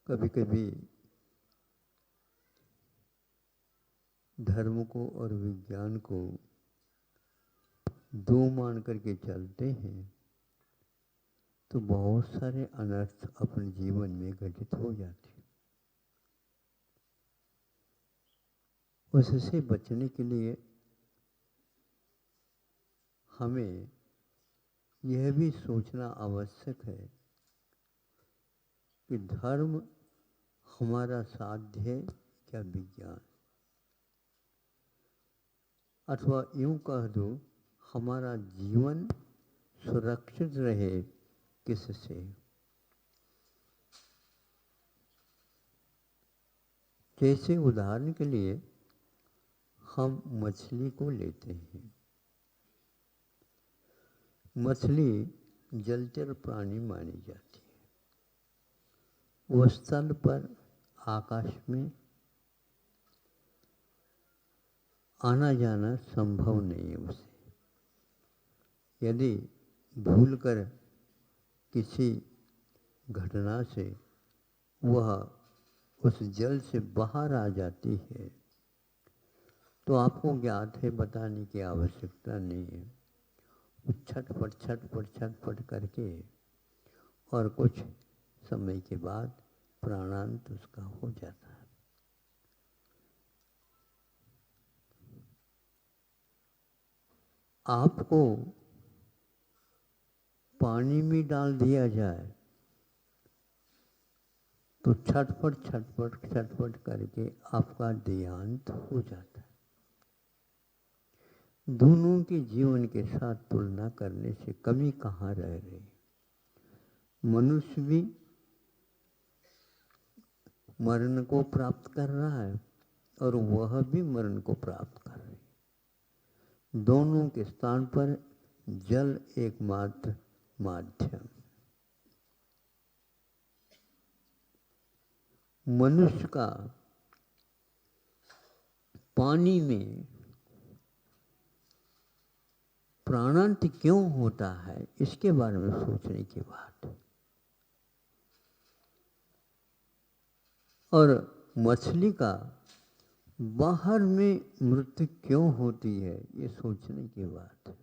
कभी कभी धर्म को और विज्ञान को दो मान करके चलते हैं तो बहुत सारे अनर्थ अपने जीवन में घटित हो जाते हैं। उससे बचने के लिए हमें यह भी सोचना आवश्यक है कि धर्म हमारा साध्य है क्या विज्ञान, अथवा यूं कह दो हमारा जीवन सुरक्षित रहे किससे। जैसे उदाहरण के लिए हम मछली को लेते हैं। मछली जलचर प्राणी मानी जाती है। वो स्थल पर आकाश में आना जाना संभव नहीं है उसे। यदि भूलकर किसी घटना से वह उस जल से बाहर आ जाती है तो आपको ज्ञात है, बताने की आवश्यकता नहीं है। वो छटपट छटपट छटपट करके और कुछ समय के बाद प्राणांत उसका हो जाता है। आपको पानी में डाल दिया जाए तो छटपट छटपट छटपट करके आपका देहांत हो जाता है। दोनों के जीवन के साथ तुलना करने से कमी कहाँ रह गई। मनुष्य भी मरण को प्राप्त कर रहा है और वह भी मरण को प्राप्त कर रही है। दोनों के स्थान पर जल एकमात्र माध्यम। मनुष्य का पानी में प्राणांत क्यों होता है, इसके बारे में सोचने की बात है। और मछली का बाहर में मृत्यु क्यों होती है, ये सोचने की बात है।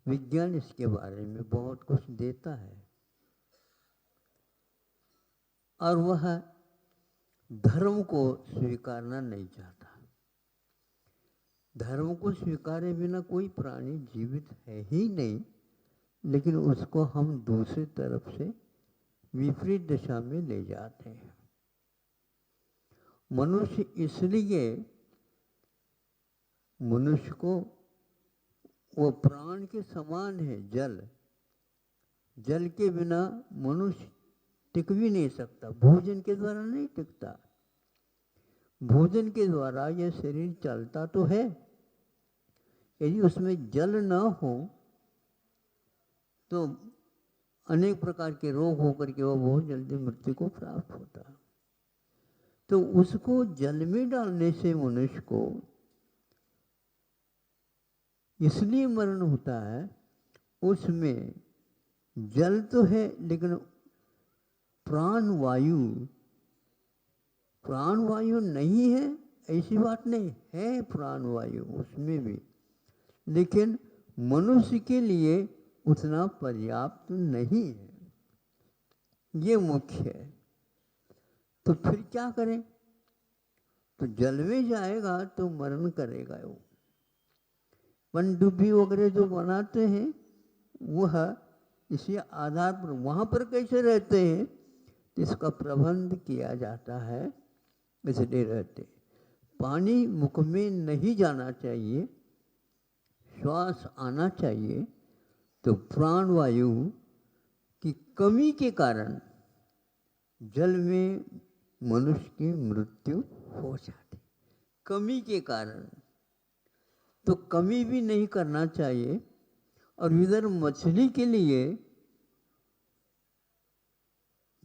विज्ञान इसके बारे में बहुत कुछ देता है और वह धर्म को स्वीकारना नहीं चाहता। धर्म को स्वीकारे बिना कोई प्राणी जीवित है ही नहीं, लेकिन उसको हम दूसरी तरफ से विपरीत दिशा में ले जाते हैं। मनुष्य इसलिए मनुष्य को वो प्राण के समान है। जल के बिना मनुष्य टिक भी नहीं सकता। भोजन के द्वारा नहीं टिकता। भोजन के द्वारा यह शरीर चलता तो है, यदि उसमें जल न हो तो अनेक प्रकार के रोग होकर के वह बहुत जल्दी मृत्यु को प्राप्त होता है। तो उसको जल में डालने से मनुष्य को इसलिए मरण होता है, उसमें जल तो है लेकिन प्राण वायु नहीं है ऐसी बात नहीं है। प्राण वायु उसमें भी, लेकिन मनुष्य के लिए उतना पर्याप्त नहीं है। ये मुख्य है। तो फिर क्या करें? तो जल में जाएगा तो मरण करेगा। वो पनडुब्बी वगैरह जो बनाते हैं वह इसी आधार पर वहाँ पर कैसे रहते हैं, इसका प्रबंध किया जाता है। इसलिए रहते पानी मुख में नहीं जाना चाहिए, श्वास आना चाहिए। तो प्राणवायु की कमी के कारण जल में मनुष्य की मृत्यु हो जाती। कमी के कारण तो कमी भी नहीं करना चाहिए। और इधर मछली के लिए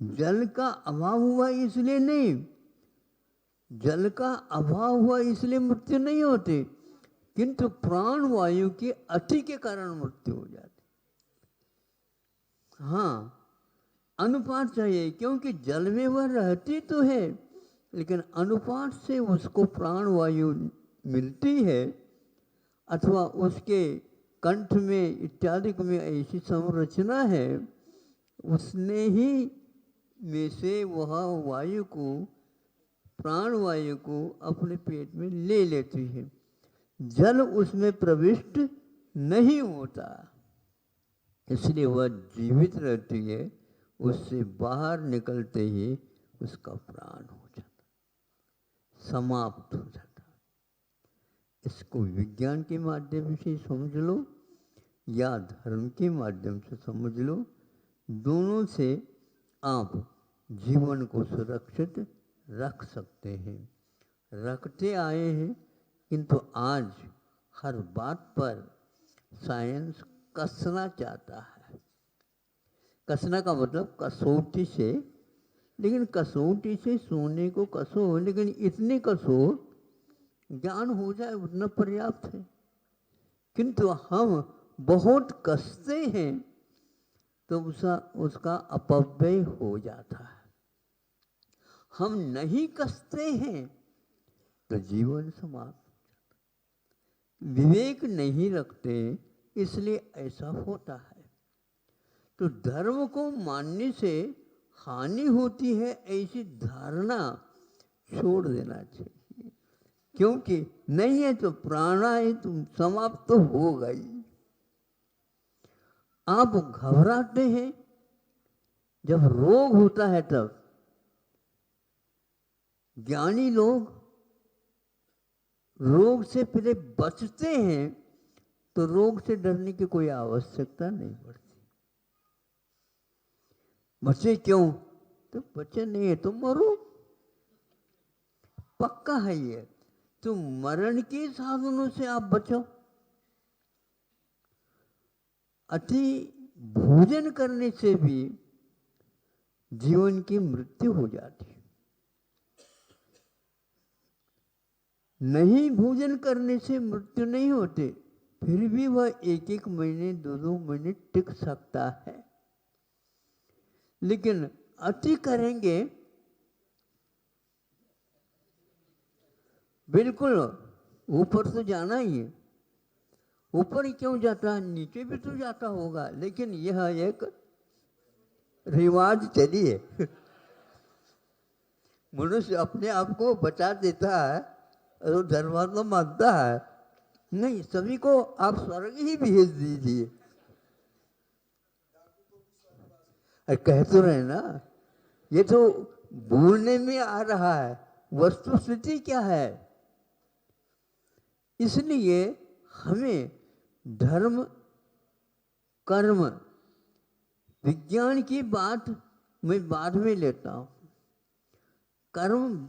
जल का अभाव हुआ इसलिए नहीं, जल का अभाव हुआ इसलिए मृत्यु नहीं होती, किंतु प्राण वायु के अति के कारण मृत्यु हो जाती। हाँ, अनुपात चाहिए, क्योंकि जल में वह रहती तो है, लेकिन अनुपात से उसको प्राणवायु मिलती है, अथवा उसके कंठ में इत्यादि में ऐसी संरचना है, उसने ही में से वह वायु को, प्राणवायु को अपने पेट में ले लेती है। जल उसमें प्रविष्ट नहीं होता, इसलिए वह जीवित रहती है। उससे बाहर निकलते ही उसका प्राण हो जाता, समाप्त हो जाता। इसको विज्ञान के माध्यम से समझ लो या धर्म के माध्यम से समझ लो, दोनों से आप जीवन को सुरक्षित रख सकते हैं, रखते आए हैं। किंतु आज हर बात पर साइंस कसना चाहता है। कसना का मतलब कसौटी से, लेकिन कसौटी से सोने को कसो, लेकिन इतने कसो ज्ञान हो जाए उतना पर्याप्त है। किंतु हम बहुत कसते हैं तो उसका अपव्यय हो जाता है। हम नहीं कसते हैं तो जीवन समाप्त। विवेक नहीं रखते, इसलिए ऐसा होता है। तो धर्म को मानने से हानि होती है, ऐसी धारणा छोड़ देना चाहिए, क्योंकि नहीं है तो प्राणाय तुम समाप्त तो हो गई। आप घबराते हैं जब रोग होता है, तब ज्ञानी लोग रोग से पहले बचते हैं, तो रोग से डरने की कोई आवश्यकता नहीं पड़ती। बचे क्यों? तो बचे नहीं है तो मरो, पक्का है ये। तो मरण के साधनों से आप बचो। अति भोजन करने से भी जीवन की मृत्यु हो जाती है। नहीं भोजन करने से मृत्यु नहीं होती, फिर भी वह 1-1 महीने 2-2 महीने टिक सकता है। लेकिन अति करेंगे, बिल्कुल ऊपर तो जाना ही है। ऊपर ही क्यों जाता है, नीचे भी तो जाता होगा, लेकिन यह एक रिवाज चली है। मनुष्य अपने आप को बचा देता है और धर्मात्मा मानता है, नहीं सभी को आप स्वर्ग ही भेज दीजिए। अरे कह तो रहे ना, ये तो बोलने में आ रहा है, वस्तुस्थिति क्या है। इसलिए हमें धर्म कर्म विज्ञान की बात मैं बाद में लेता हूँ। कर्म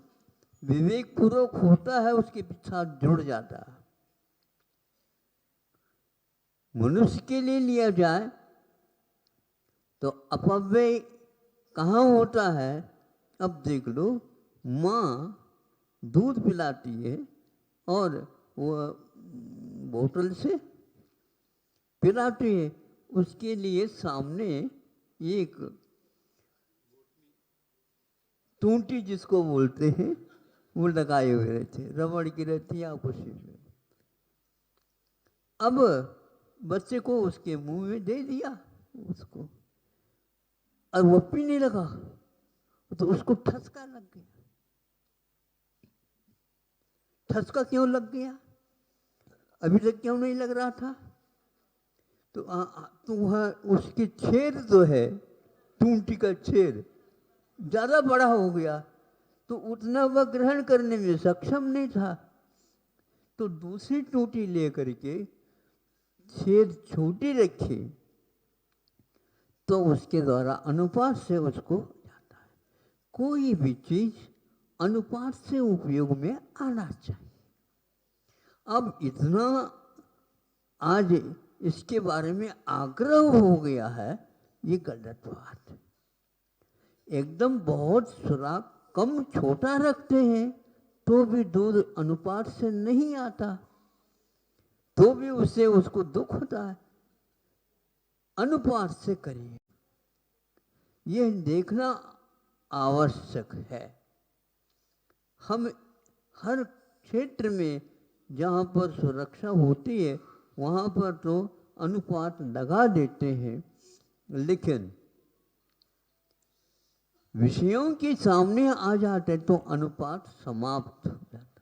विवेक पूर्वक होता है, उसके साथ जुड़ जाता है। मनुष्य के लिए लिया जाए तो अपव्यय कहाँ होता है। अब देख लो, माँ दूध पिलाती है और वो बोतल से पिलाती है, उसके लिए सामने एक टूंटी जिसको बोलते हैं वो लगाए हुए रहते, रबड़ की रहती है आपस में। अब बच्चे को उसके मुंह में दे दिया उसको, और वो पीने लगा, तो उसको ठसका लग गया। ठसका क्यों लग गया, अभी तक क्यों नहीं लग रहा था? तो वह उसके छेद जो है, टूंटी का छेद ज्यादा बड़ा हो गया, तो उतना वह ग्रहण करने में सक्षम नहीं था। तो दूसरी टूटी लेकर के छेद छोटी रखी, तो उसके द्वारा अनुपात से उसको जाता है। कोई भी चीज अनुपात से उपयोग में आना चाहिए। अब इतना आज इसके बारे में आग्रह हो गया है, ये गलत बात है। एकदम बहुत सुराख कम छोटा रखते हैं तो भी दूध अनुपात से नहीं आता, तो भी उससे उसको दुख होता है। अनुपात से करिए, ये देखना आवश्यक है। हम हर क्षेत्र में जहाँ पर सुरक्षा होती है वहाँ पर तो अनुपात लगा देते हैं, लेकिन विषयों के सामने आ जाते तो अनुपात समाप्त हो जाता।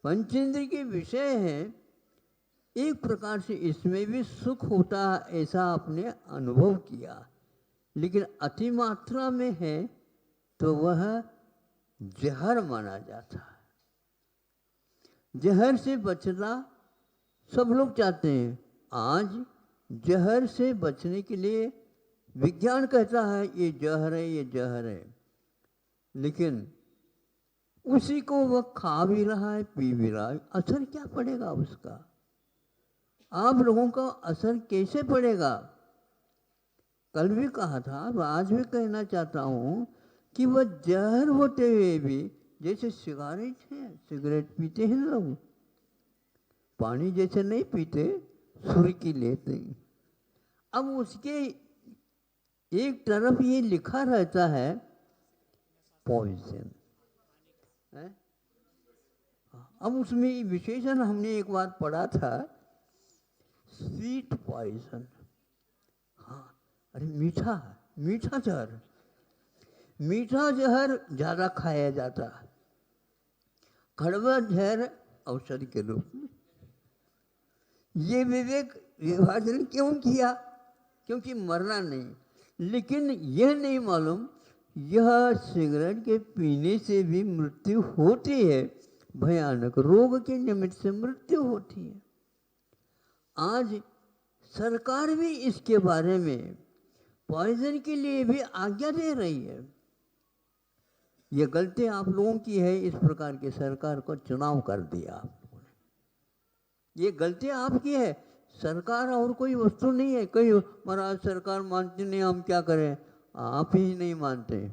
पंचेंद्रिय के विषय हैं, एक प्रकार से इसमें भी सुख होता है ऐसा आपने अनुभव किया, लेकिन अति मात्रा में है तो वह जहर माना जाता है। जहर से बचना सब लोग चाहते हैं। आज जहर से बचने के लिए विज्ञान कहता है ये जहर है, ये जहर है, लेकिन उसी को वह खा भी रहा है, पी भी रहा है। असर क्या पड़ेगा उसका? आप लोगों का असर कैसे पड़ेगा? कल भी कहा था, आज भी कहना चाहता हूँ कि वह जहर होते हुए भी, जैसे सिगारेट है, सिगरेट पीते हैं लोग, पानी जैसे नहीं पीते, सुर्खी लेते हैं। अब उसके एक तरफ ये लिखा रहता है पॉइजन है। अब उसमें विशेषण हमने एक बार पढ़ा था, स्वीट पॉइजन। हाँ, अरे मीठा, मीठा जहर, मीठा जहर ज़्यादा खाया जाता है, कड़वा जहर औषधि के रूप में। ये विवेक विभाजन क्यों किया? क्योंकि मरना नहीं, लेकिन यह नहीं मालूम यह सिगरेट के पीने से भी मृत्यु होती है, भयानक रोग के निमित्त से मृत्यु होती है। आज सरकार भी इसके बारे में पॉइजन के लिए भी आज्ञा दे रही है। ये गलती आप लोगों की है, इस प्रकार की सरकार को चुनाव कर दिया आप लोगों ने। ये गलती आपकी है, सरकार और कोई वस्तु नहीं है। कहीं महाराज सरकार मानती नहीं, हम क्या करें? आप ही नहीं मानते,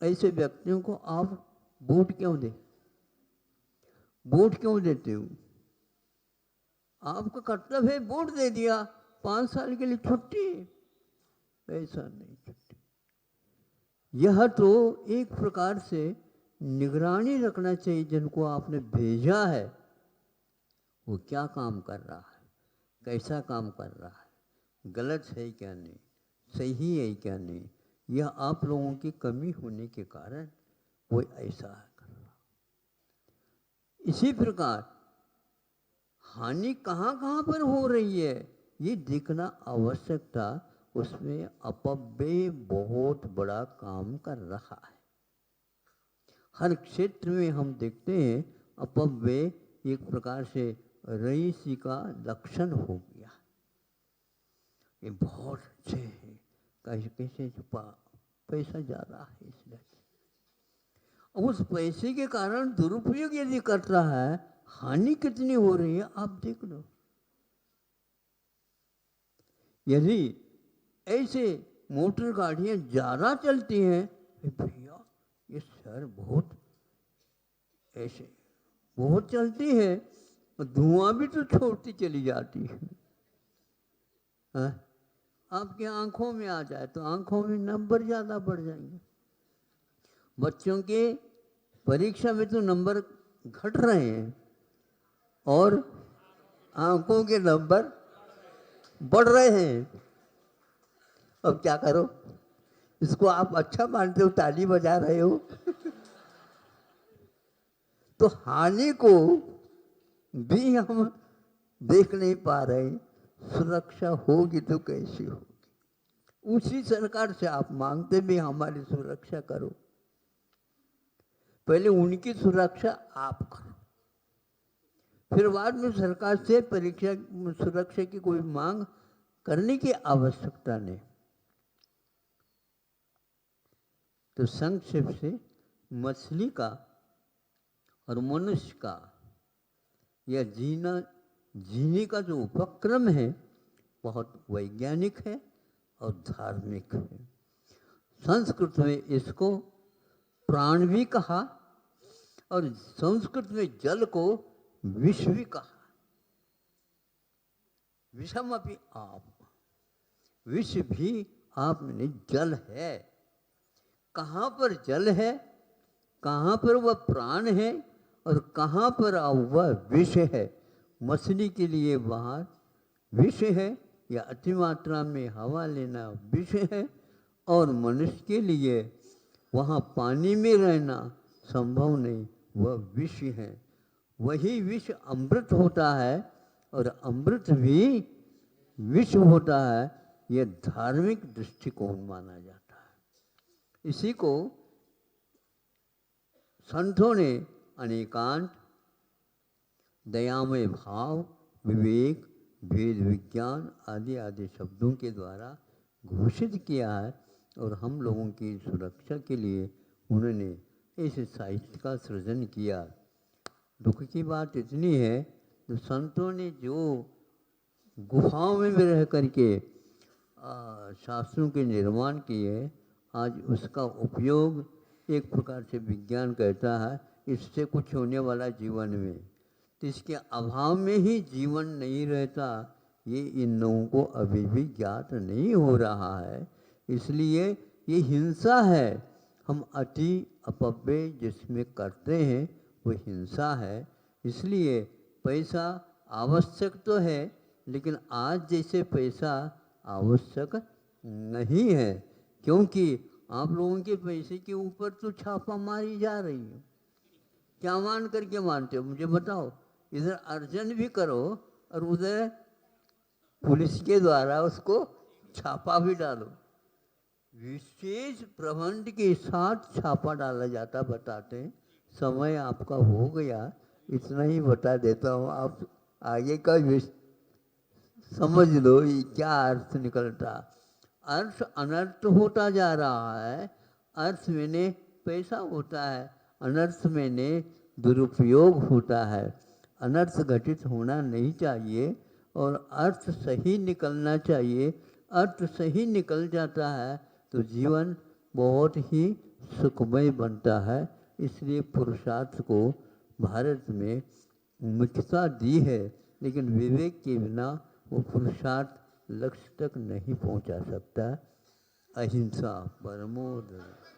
ऐसे व्यक्तियों को आप वोट क्यों दे? वोट क्यों देते हो? आपका कर्तव्य है, वोट दे दिया, 5 साल के लिए छुट्टी, ऐसा नहीं छुट्टी। यह तो एक प्रकार से निगरानी रखना चाहिए, जिनको आपने भेजा है वो क्या काम कर रहा है, कैसा काम कर रहा है, गलत है क्या नहीं, सही है क्या नहीं। यह आप लोगों की कमी होने के कारण वो ऐसा कर रहा। इसी प्रकार हानि कहाँ कहाँ पर हो रही है ये देखना आवश्यक था। उसमें अपव्यय बहुत बड़ा काम कर रहा है। हर क्षेत्र में हम देखते हैं अपव्यय एक प्रकार से रईसी का लक्षण हो गया। ये बहुत अच्छे हैं, कैसे कैसे पैसा जा रहा है इसलिए। उस पैसे के कारण दुरुपयोग यदि करता है, हानि कितनी हो रही है आप देख लो। यदि ऐसे मोटर गाड़ियां ज़्यादा चलती हैं, भैया ये शहर बहुत ऐसे बहुत चलती है, धुआं भी तो छोड़ती चली जाती है। आपके आंखों में आ जाए तो आंखों में नंबर ज़्यादा बढ़ जाएंगे। बच्चों के परीक्षा में तो नंबर घट रहे हैं और आंखों के नंबर बढ़ रहे हैं। अब क्या करो? इसको आप अच्छा मानते हो, ताली बजा रहे हो तो हानि को भी हम देख नहीं पा रहे। सुरक्षा होगी तो कैसी होगी? उसी सरकार से आप मांगते भी हमारी सुरक्षा करो। पहले उनकी सुरक्षा आप करो, फिर बाद में सरकार से परीक्षा सुरक्षा की कोई मांग करने की आवश्यकता नहीं। तो संक्षेप से मछली का और मनुष्य का यह जीने का जो उपक्रम है बहुत वैज्ञानिक है और धार्मिक है। संस्कृत में इसको प्राण भी कहा और संस्कृत में जल को विष भी कहा। विषम अपि आप, विष भी आप में जल है। कहाँ पर जल है, कहाँ पर वह प्राण है और कहाँ पर वह विष है। मछली के लिए बाहर विष है या अति मात्रा में हवा लेना विष है, और मनुष्य के लिए वहाँ पानी में रहना संभव नहीं, वह विष है। वही विष अमृत होता है और अमृत भी विष होता है। यह धार्मिक दृष्टिकोण माना जाता है। इसी को संतों ने अनेकांत, दयामय भाव, विवेक, वेद विज्ञान आदि आदि शब्दों के द्वारा घोषित किया है, और हम लोगों की सुरक्षा के लिए उन्होंने इस साहित्य का सृजन किया। दुख की बात इतनी है, तो संतों ने जो गुफाओं में रह करके शास्त्रों के निर्माण किए, आज उसका उपयोग एक प्रकार से विज्ञान कहता है इससे कुछ होने वाला जीवन में, तो इसके अभाव में ही जीवन नहीं रहता, ये इन लोगों को अभी भी ज्ञात नहीं हो रहा है। इसलिए ये हिंसा है। हम अति अपव्यय जिसमें करते हैं वो हिंसा है। इसलिए पैसा आवश्यक तो है, लेकिन आज जैसे पैसा आवश्यक नहीं है, क्योंकि आप लोगों के पैसे के ऊपर तो छापा मारी जा रही है। क्या मान करके मानते हो मुझे बताओ? इधर अर्जन भी करो और उधर पुलिस के द्वारा उसको छापा भी डालो। विशेष प्रबंध के साथ छापा डाला जाता। बताते हैं, समय आपका हो गया, इतना ही बता देता हूँ, आप आगे का समझ लो ये क्या अर्थ निकलता। अर्थ अनर्थ होता जा रहा है। अर्थ मैंने पैसा होता है, अनर्थ मैंने दुरुपयोग होता है। अनर्थ घटित होना नहीं चाहिए और अर्थ सही निकलना चाहिए। अर्थ सही निकल जाता है तो जीवन बहुत ही सुखमय बनता है। इसलिए पुरुषार्थ को भारत में मुख्यता दी है, लेकिन विवेक के बिना वो पुरुषार्थ लक्ष्य तक नहीं पहुंचा सकता। अहिंसा परमो धर्मः।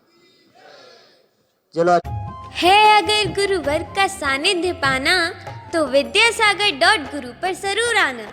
चलो है अगर गुरुवर का सानिध्य पाना तो विद्यासागर.गुरु पर जरूर आना।